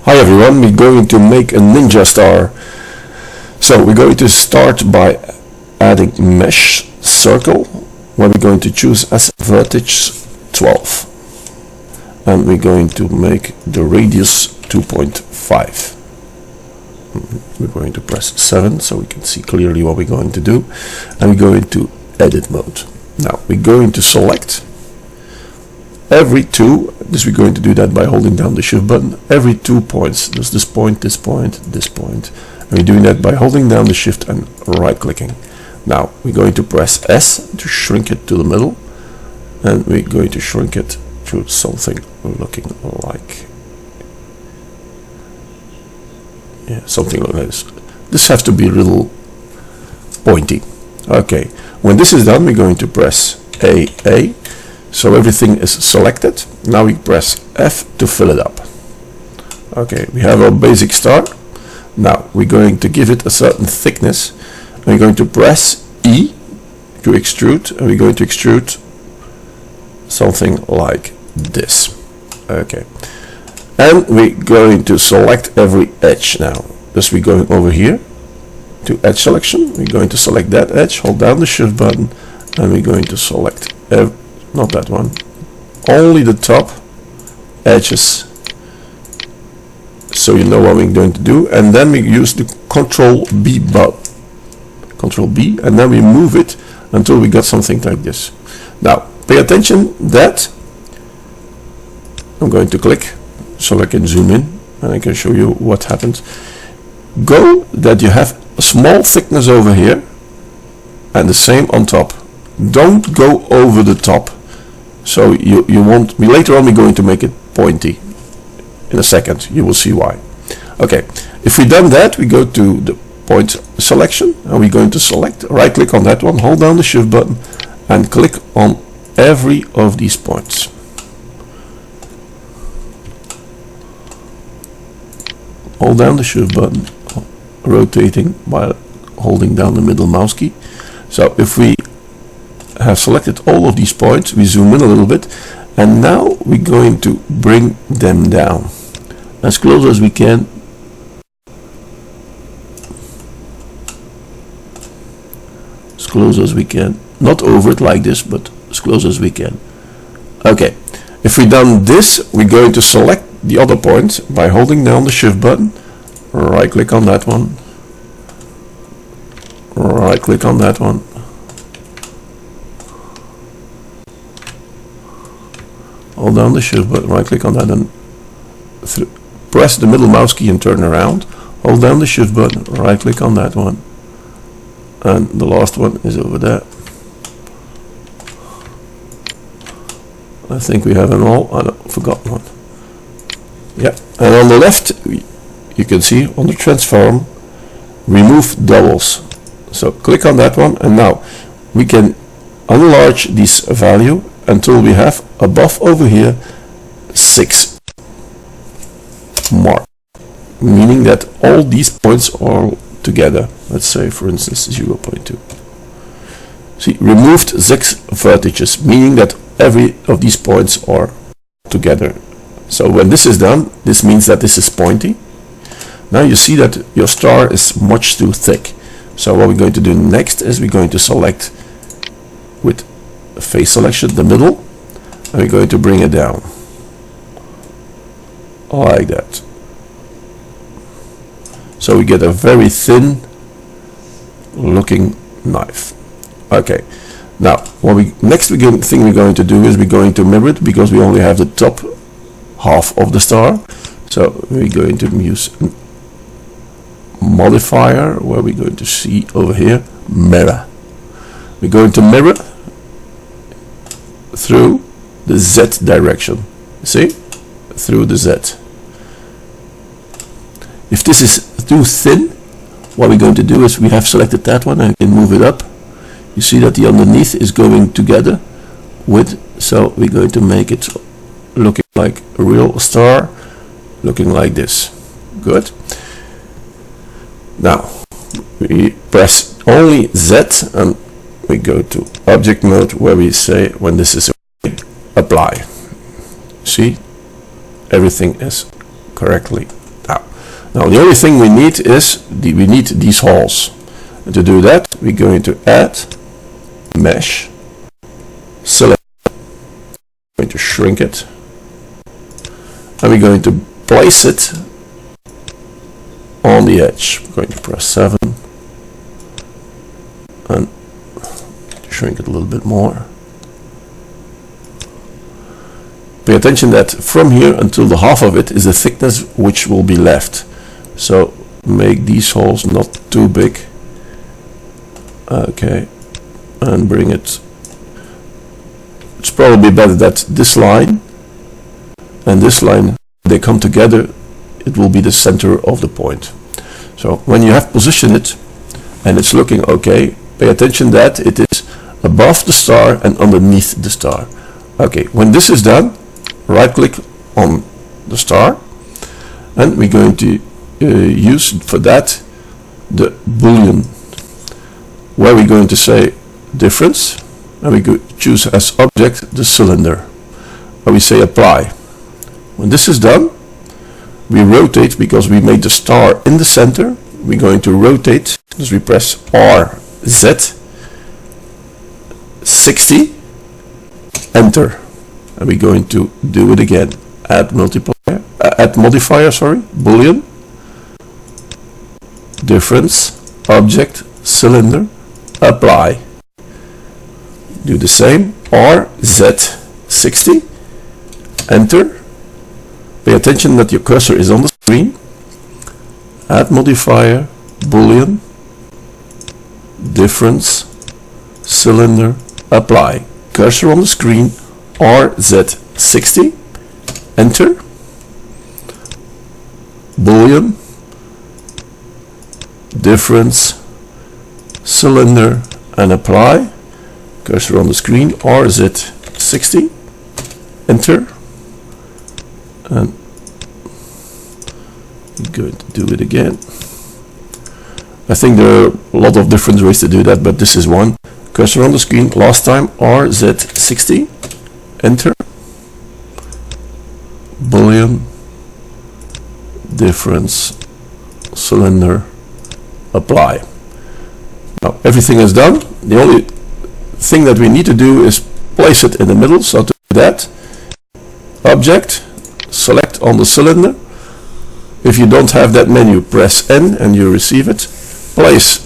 Hi everyone, we're going to make a ninja star. So we're going to start by adding mesh circle, where we're going to choose as vertex 12. And we're going to make the radius 2.5. We're going to press 7 so we can see clearly what we're going to do. And we go into edit mode. Now we're going to select every two, we're going to do that by holding down the shift button, every 2 points. There's this point, this point, this point. And we're doing that by holding down the shift and right clicking. Now we're going to press S to shrink it to the middle, and we're going to shrink it to something looking like, something like this. This has to be a little pointy. Okay, when this is done, we're going to press A. So everything is selected. Now we press F to fill it up. Okay, we have our basic star. Now we're going to give it a certain thickness. We're going to press E to extrude, and we're going to extrude something like this. Okay, and we're going to select every edge now. Thus we're going over here to edge selection. We're going to select that edge, hold down the shift button, and we're going to select not that one, only the top edges, so you know what we're going to do. And then we use the Control B button, Control B, and then we move it until we got something like this. Now pay attention that I'm going to click so I can zoom in and I can show you what happens. Go that you have a small thickness over here and the same on top. Don't go over the top. So you won't. Later on we're going to make it pointy. In a second you will see why. Okay, if we done that, we go to the point selection and we're going to select, right click on that one, hold down the shift button and click on every of these points. Hold down the shift button, rotating by holding down the middle mouse key. So if we have selected all of these points, we zoom in a little bit, and now we're going to bring them down as close as we can. As close as we can, not over it like this, but as close as we can. Okay, if we done this, we're going to select the other point by holding down the shift button, right click on that one, right click on that one, hold down the shift button, right click on that, and press the middle mouse key and turn around, hold down the shift button, right click on that one, and the last one is over there. I think we have them all. I forgot one. Yeah, and on the left you can see on the transform, remove doubles. So click on that one, and now we can enlarge this value until we have above over here 6 mark, meaning that all these points are together. Let's say for instance 0.2. See, removed 6 vertices, meaning that every of these points are together. So when this is done, this means that this is pointy. Now you see that your star is much too thick. So what we're going to do next is we're going to select with face selection the middle, and we're going to bring it down like that. So we get a very thin looking knife. Okay, now what next thing we're going to do is we're going to mirror it, because we only have the top half of the star. So we're going to use a modifier where we're going to see over here mirror. We're going to mirror through the Z direction. See, through the Z. If this is too thin, what we're going to do is we have selected that one and can move it up. You see that the underneath is going together with, so we're going to make it looking like a real star, looking like this. Good. Now we press only Z and we go to object mode, where we say when this is apply. See, everything is correctly Now the only thing we need is we need these holes. And to do that, we're going to add mesh, select, we're going to shrink it, and we're going to place it on the edge. We're going to press 7 and shrink it a little bit more. Pay attention that from here until the half of it is the thickness which will be left. So make these holes not too big. Okay, and bring it. It's probably better that this line and this line, they come together, it will be the center of the point. So when you have positioned it and it's looking okay, pay attention that it is above the star and underneath the star. Okay, when this is done, right click on the star, and we're going to use for that the boolean, where we're going to say difference, and we go choose as object the cylinder, where we say apply. When this is done, we rotate, because we made the star in the center, we're going to rotate, as we press RZ 60, enter, and we're going to do it again. Add multiplier, add modifier, sorry, boolean, difference, object, cylinder, apply. Do the same, RZ 60, enter. Pay attention that your cursor is on the screen. Add modifier, boolean, difference, cylinder, apply. Cursor on the screen, RZ 60, enter. Boolean, difference, cylinder, and apply. Cursor on the screen, RZ 60, enter. And we're going to do it again. I think there are a lot of different ways to do that, but this is one. Cursor on the screen, last time, RZ 60, enter. Boolean, difference, cylinder, apply. Now everything is done. The only thing that we need to do is place it in the middle. So to do that, object, select on the cylinder. If you don't have that menu, press N and you receive it. Place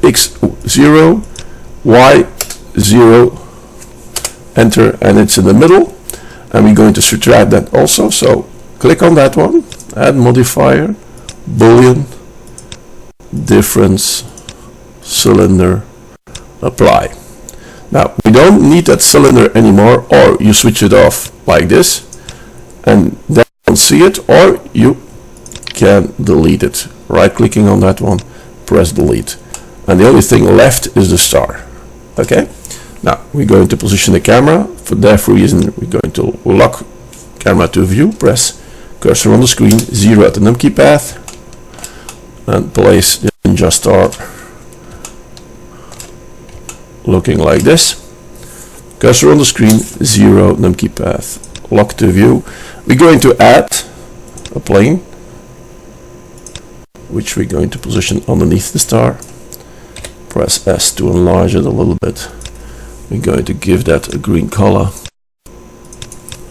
X0, Y0, enter, and it's in the middle. And we're going to subtract that also. So click on that one, add modifier, boolean, difference, cylinder, apply. Now we don't need that cylinder anymore, or you switch it off like this and then you don't see it, or you can delete it. Right clicking on that one, press delete, and the only thing left is the star. Okay, now we're going to position the camera. For that reason, we're going to lock camera to view, press cursor on the screen, 0 at the num key path, and place the ninja star looking like this. Cursor on the screen, 0 num key path, lock to view. We're going to add a plane, which we're going to position underneath the star. Press S to enlarge it a little bit. We're going to give that a green color.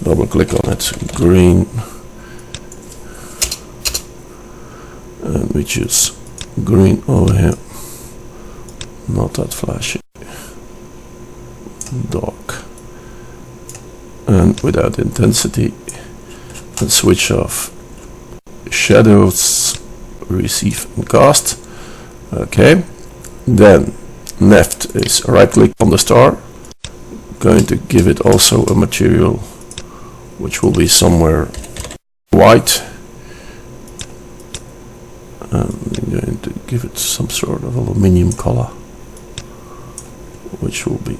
Double click on it, green, and we choose green over here. Not that flashy. Dark. And without intensity. And switch off shadows, receive and cast. Okay. Then left is right click on the star. Going to give it also a material which will be somewhere white. And I'm going to give it some sort of aluminium color, which will be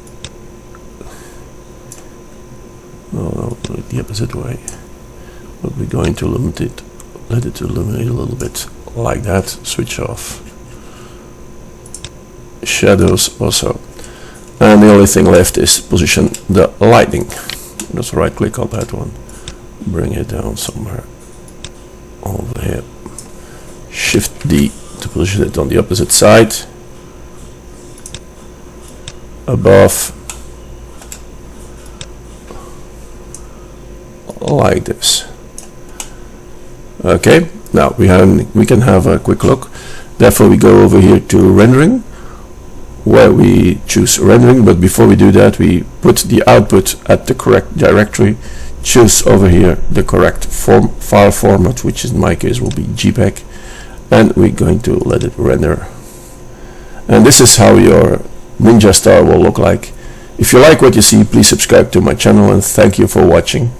the opposite way. But we're going to let it illuminate a little bit like that. Switch off shadows also, and the only thing left is position the lighting. Just right click on that one, bring it down somewhere over here, Shift D to position it on the opposite side, above, like this. Okay, now we can have a quick look. Therefore we go over here to rendering, where we choose rendering, but before we do that we put the output at the correct directory, choose over here the correct file format, which in my case will be JPEG, and we're going to let it render. And this is how your Ninja Star will look like. If you like what you see, please subscribe to my channel, and thank you for watching.